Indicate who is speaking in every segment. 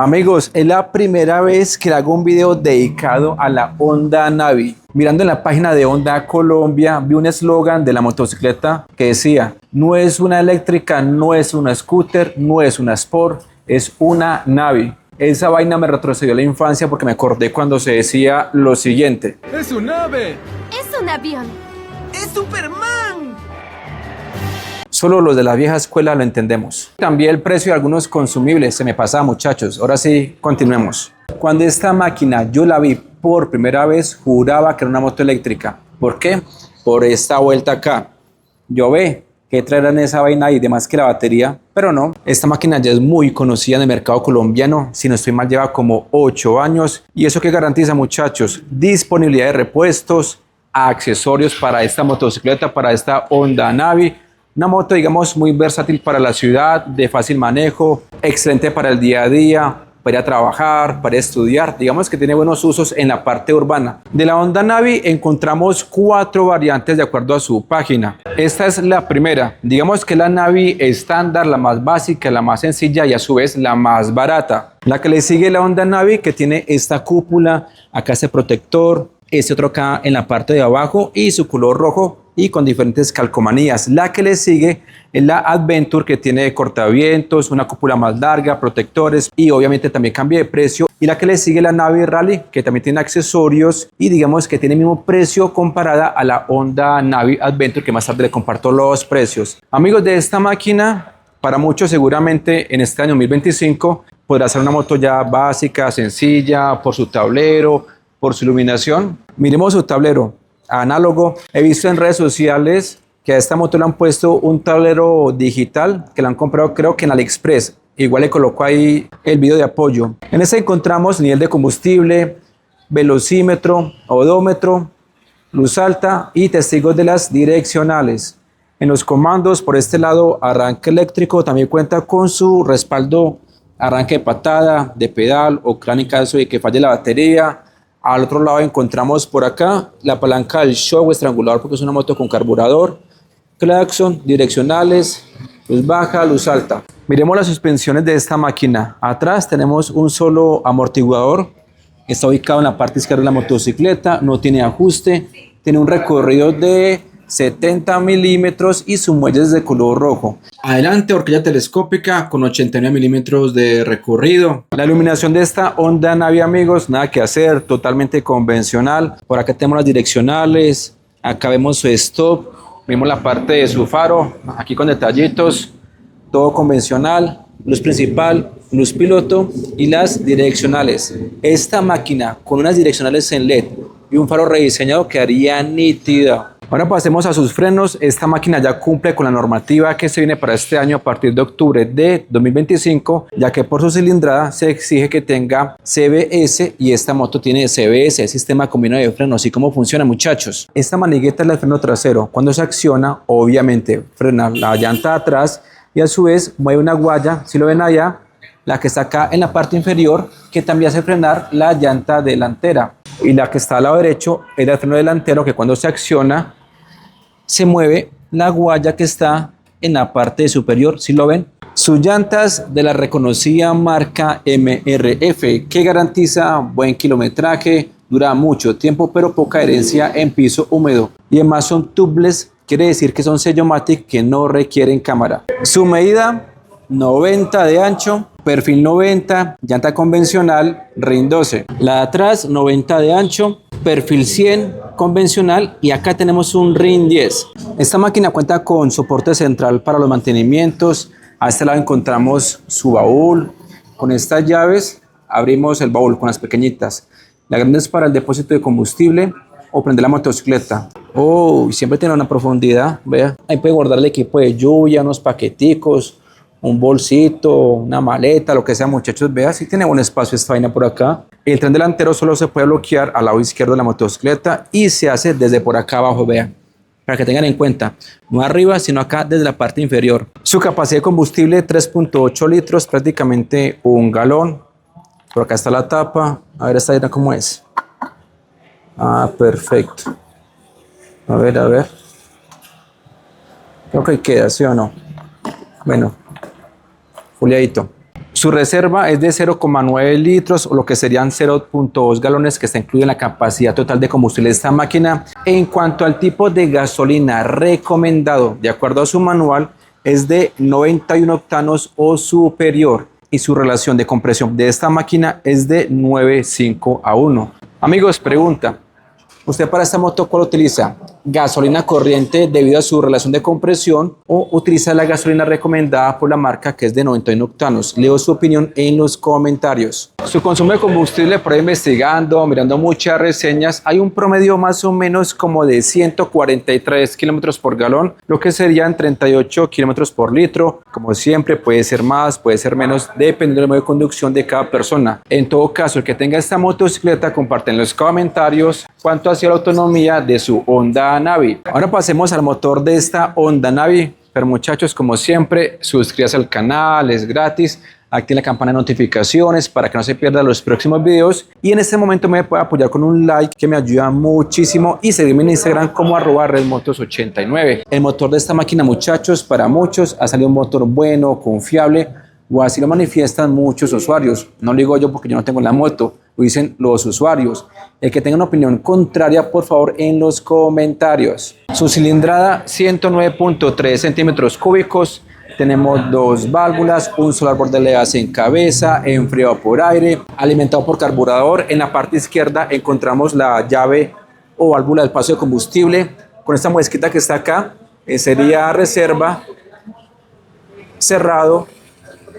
Speaker 1: Amigos, es la primera vez que hago un video dedicado a la Honda Navi. Mirando en la página de Honda Colombia, vi un eslogan de la motocicleta que decía: no es una eléctrica, no es una scooter, no es una Sport, es una Navi. Esa vaina me retrocedió a la infancia porque me acordé cuando se decía lo siguiente:
Speaker 2: ¡Es un ave!
Speaker 3: ¡Es un avión!
Speaker 2: ¡Es Superman!
Speaker 1: Solo los de la vieja escuela lo entendemos. Cambié el precio de algunos consumibles, se me pasaba, muchachos. Ahora sí, continuemos. Cuando esta máquina yo la vi por primera vez, juraba que era una moto eléctrica. ¿Por qué? Por esta vuelta acá. Yo ve que traerán esa vaina y demás que la batería, pero no. Esta máquina ya es muy conocida en el mercado colombiano. Si no estoy mal, lleva como 8 años. ¿Y eso qué garantiza, muchachos? Disponibilidad de repuestos, accesorios para esta motocicleta, para esta Honda Navi. Una moto, digamos, muy versátil para la ciudad, de fácil manejo, excelente para el día a día, para ir a trabajar, para estudiar. Digamos que tiene buenos usos en la parte urbana. De la Honda Navi encontramos 4 variantes de acuerdo a su página. Esta es la primera. Digamos que la Navi estándar, la más básica, la más sencilla y a su vez la más barata. La que le sigue la Honda Navi, que tiene esta cúpula, acá este protector, este otro acá en la parte de abajo y su color rojo y con diferentes calcomanías. La que le sigue es la Adventure, que tiene cortavientos, una cúpula más larga, protectores y obviamente también cambia de precio. Y la que le sigue la Navi Rally, que también tiene accesorios y digamos que tiene el mismo precio comparada a la Honda Navi Adventure, que más tarde le comparto los precios. Amigos, de esta máquina, para muchos seguramente en este año 2025 podrá ser una moto ya básica, sencilla, por su tablero, por su iluminación. Miremos su tablero análogo. He visto en redes sociales que a esta moto le han puesto un tablero digital que la han comprado, creo que en AliExpress. Igual le coloco ahí el video de apoyo. En este encontramos nivel de combustible, velocímetro, odómetro, luz alta y testigos de las direccionales. En los comandos, por este lado, arranque eléctrico. También cuenta con su respaldo, arranque de patada, de pedal o en caso de que falle la batería. Al otro lado encontramos por acá la palanca del shock estrangulador, porque es una moto con carburador, claxon, direccionales, luz baja, luz alta. Miremos las suspensiones de esta máquina. Atrás tenemos un solo amortiguador, está ubicado en la parte izquierda de la motocicleta, no tiene ajuste, tiene un recorrido de 70 milímetros y su muelle es de color rojo. Adelante, horquilla telescópica con 89 milímetros de recorrido. La iluminación de esta Honda Navi, amigos, nada que hacer, totalmente convencional. Por acá tenemos las direccionales, acá vemos su stop, vemos la parte de su faro, aquí con detallitos, todo convencional, luz principal, luz piloto y las direccionales. Esta máquina con unas direccionales en LED y un faro rediseñado quedaría nítida. Ahora pasemos a sus frenos. Esta máquina ya cumple con la normativa que se viene para este año a partir de octubre de 2025, ya que por su cilindrada se exige que tenga CBS y esta moto tiene CBS, sistema combinado de frenos. ¿Y cómo funciona, muchachos? Esta manigueta es el freno trasero. Cuando se acciona, obviamente frena la llanta de atrás y a su vez mueve una guaya, si lo ven allá, la que está acá en la parte inferior, que también hace frenar la llanta delantera. Y la que está al lado derecho es el freno delantero, que cuando se acciona se mueve la guaya que está en la parte superior, ¿sí lo ven? Sus llantas de la reconocida marca MRF, que garantiza buen kilometraje, dura mucho tiempo, pero poca adherencia en piso húmedo. Y además son tubeless, quiere decir que son sello Matic que no requieren cámara. Su medida, 90 de ancho, perfil 90, llanta convencional, rin 12. La de atrás, 90 de ancho, perfil 100, convencional, y acá tenemos un rin 10. Esta máquina cuenta con soporte central para los mantenimientos. A este lado encontramos su baúl. Con estas llaves abrimos el baúl con las pequeñitas. La grande es para el depósito de combustible o prender la motocicleta. Oh, siempre tiene una profundidad, vea. Ahí puede guardar el equipo de lluvia, unos paqueticos, un bolsito, una maleta, lo que sea, muchachos. Vea, sí tiene buen espacio esta vaina por acá. El tren delantero solo se puede bloquear al lado izquierdo de la motocicleta y se hace desde por acá abajo, vean, para que tengan en cuenta, no arriba, sino acá desde la parte inferior. Su capacidad de combustible, 3.8 litros, prácticamente un galón. Por acá está la tapa, a ver esta vaina cómo es. Ah, perfecto. A ver. Creo que queda, ¿sí o no? Bueno, Juliadito. Su reserva es de 0,9 litros, o lo que serían 0,2 galones, que está incluido en la capacidad total de combustible de esta máquina. En cuanto al tipo de gasolina recomendado, de acuerdo a su manual, es de 91 octanos o superior, y su relación de compresión de esta máquina es de 9:5:1. Amigos, pregunta: ¿usted para esta moto cuál utiliza? ¿Gasolina corriente debido a su relación de compresión o utiliza la gasolina recomendada por la marca, que es de 91 octanos? Leo su opinión en los comentarios. Su consumo de combustible, por ahí investigando, mirando muchas reseñas, hay un promedio más o menos como de 143 kilómetros por galón, lo que serían 38 kilómetros por litro. Como siempre, puede ser más, puede ser menos, dependiendo del modo de conducción de cada persona. En todo caso, el que tenga esta motocicleta, comparte en los comentarios cuánto ha sido la autonomía de su Honda Navi. Ahora pasemos al motor de esta Honda Navi. Pero muchachos, como siempre, suscríbase al canal, es gratis. Active la campana de notificaciones para que no se pierdan los próximos videos. Y en este momento me puede apoyar con un like, que me ayuda muchísimo. Y seguirme en Instagram como @redmotos89. El motor de esta máquina, muchachos, para muchos ha salido un motor bueno, confiable, o así lo manifiestan muchos usuarios. No lo digo yo porque yo no tengo la moto, lo dicen los usuarios. El que tenga una opinión contraria, por favor, en los comentarios. Su cilindrada, 109.3 centímetros cúbicos. Tenemos dos válvulas, un solar borde de gas en cabeza, enfriado por aire, alimentado por carburador. En la parte izquierda encontramos la llave o válvula del paso de combustible. Con esta muesquita que está acá, sería reserva, cerrado,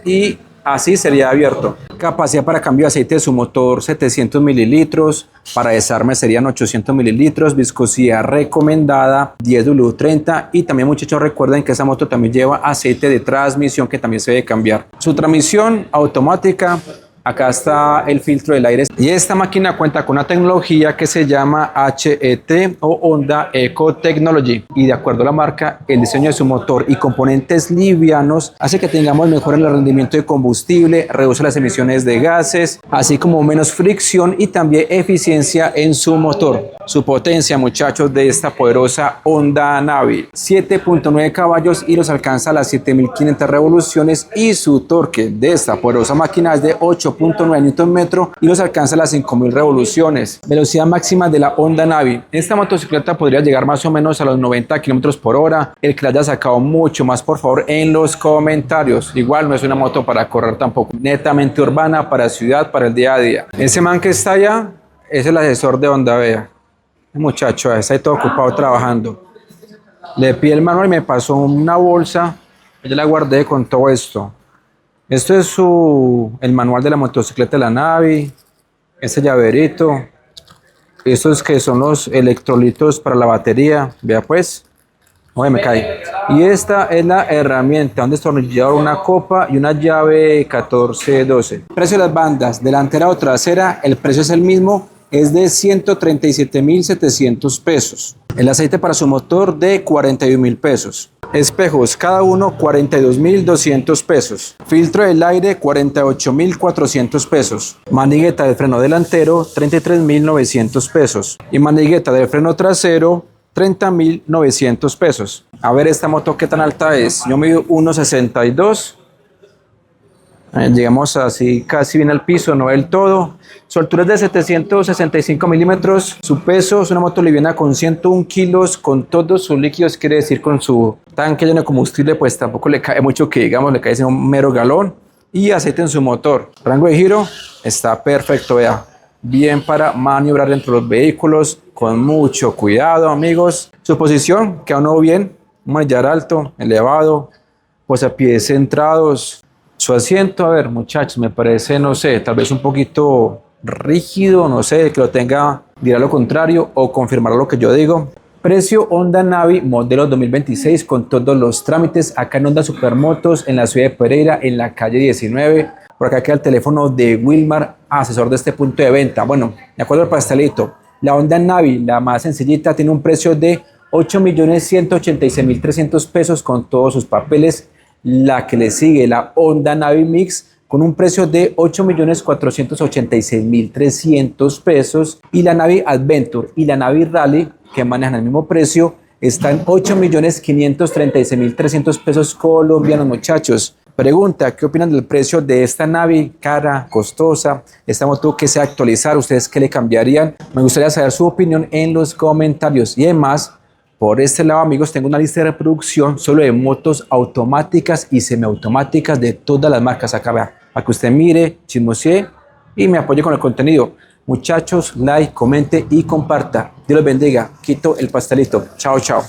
Speaker 1: y así sería abierto. Capacidad para cambio de aceite de su motor, 700 mililitros. Para desarme serían 800 mililitros. Viscosidad recomendada, 10W30. Y también, muchachos, recuerden que esa moto también lleva aceite de transmisión, que también se debe cambiar. Su transmisión automática. Acá está el filtro del aire. Y esta máquina cuenta con una tecnología que se llama HET o Honda Eco Technology. Y de acuerdo a la marca, el diseño de su motor y componentes livianos hace que tengamos mejor el rendimiento de combustible, reduce las emisiones de gases, así como menos fricción y también eficiencia en su motor. Su potencia, muchachos, de esta poderosa Honda Navi, 7.9 caballos y los alcanza a las 7500 revoluciones. Y su torque de esta poderosa máquina es de 8.9 Nm y los alcanza a las 5000 revoluciones. Velocidad máxima de la Honda Navi. Esta motocicleta podría llegar más o menos a los 90 km por hora. El que la haya sacado mucho más, por favor, en los comentarios. Igual no es una moto para correr tampoco, netamente urbana, para ciudad, para el día a día. Ese man que está allá es el asesor de Honda, vea. El muchacho está ahí todo ocupado trabajando. Le pide el manual y me pasó una bolsa. Yo la guardé con todo esto. Esto es el manual de la motocicleta de la Navi. Este llaverito. Estos que son los electrolitos para la batería. Vea pues. Oye, me cae. Y esta es la herramienta, un destornillador, una copa y una llave 14-12. Precio de las bandas, delantera o trasera, el precio es el mismo. Es de 137.700 pesos. El aceite para su motor de 41.000 pesos. Espejos, cada uno 42.200 pesos. Filtro del aire, 48.400 pesos. Manigueta de freno delantero, 33.900 pesos. Y manigueta de freno trasero, 30.900 pesos. A ver esta moto qué tan alta es. Yo mido 1.62. Llegamos así casi bien al piso, no del todo. Su altura es de 765 milímetros. Su peso es una moto liviana con 101 kilos, con todos sus líquidos, quiere decir con su tanque lleno de combustible, pues tampoco le cae mucho que digamos, le cae en un mero galón. Y aceite en su motor. Rango de giro está perfecto, vea. Bien para maniobrar dentro de los vehículos, con mucho cuidado, amigos. Su posición, queda uno bien, un manillar alto, elevado, posapiés centrados. Su asiento, a ver, muchachos, me parece, no sé, tal vez un poquito rígido, no sé, que lo tenga, dirá lo contrario o confirmará lo que yo digo. Precio Honda Navi, modelo 2026, con todos los trámites, acá en Honda Supermotos, en la ciudad de Pereira, en la calle 19. Por acá queda el teléfono de Wilmar, asesor de este punto de venta. Bueno, de acuerdo al pastelito, la Honda Navi, la más sencillita, tiene un precio de 8.186.300 pesos con todos sus papeles. La que le sigue, la Honda Navi Mix, con un precio de 8.486.300 pesos. Y la Navi Adventure y la Navi Rally, que manejan el mismo precio, está en 8.536.300 pesos colombianos, muchachos. Pregunta, ¿qué opinan del precio de esta Navi? Cara, costosa, esta moto que se actualizar, ¿ustedes qué le cambiarían? Me gustaría saber su opinión en los comentarios. Y además, por este lado, amigos, tengo una lista de reproducción solo de motos automáticas y semiautomáticas de todas las marcas. Acá vea, para que usted mire, chismosee y me apoye con el contenido. Muchachos, like, comente y comparta. Dios los bendiga. Quito el pastelito. Chao, chao.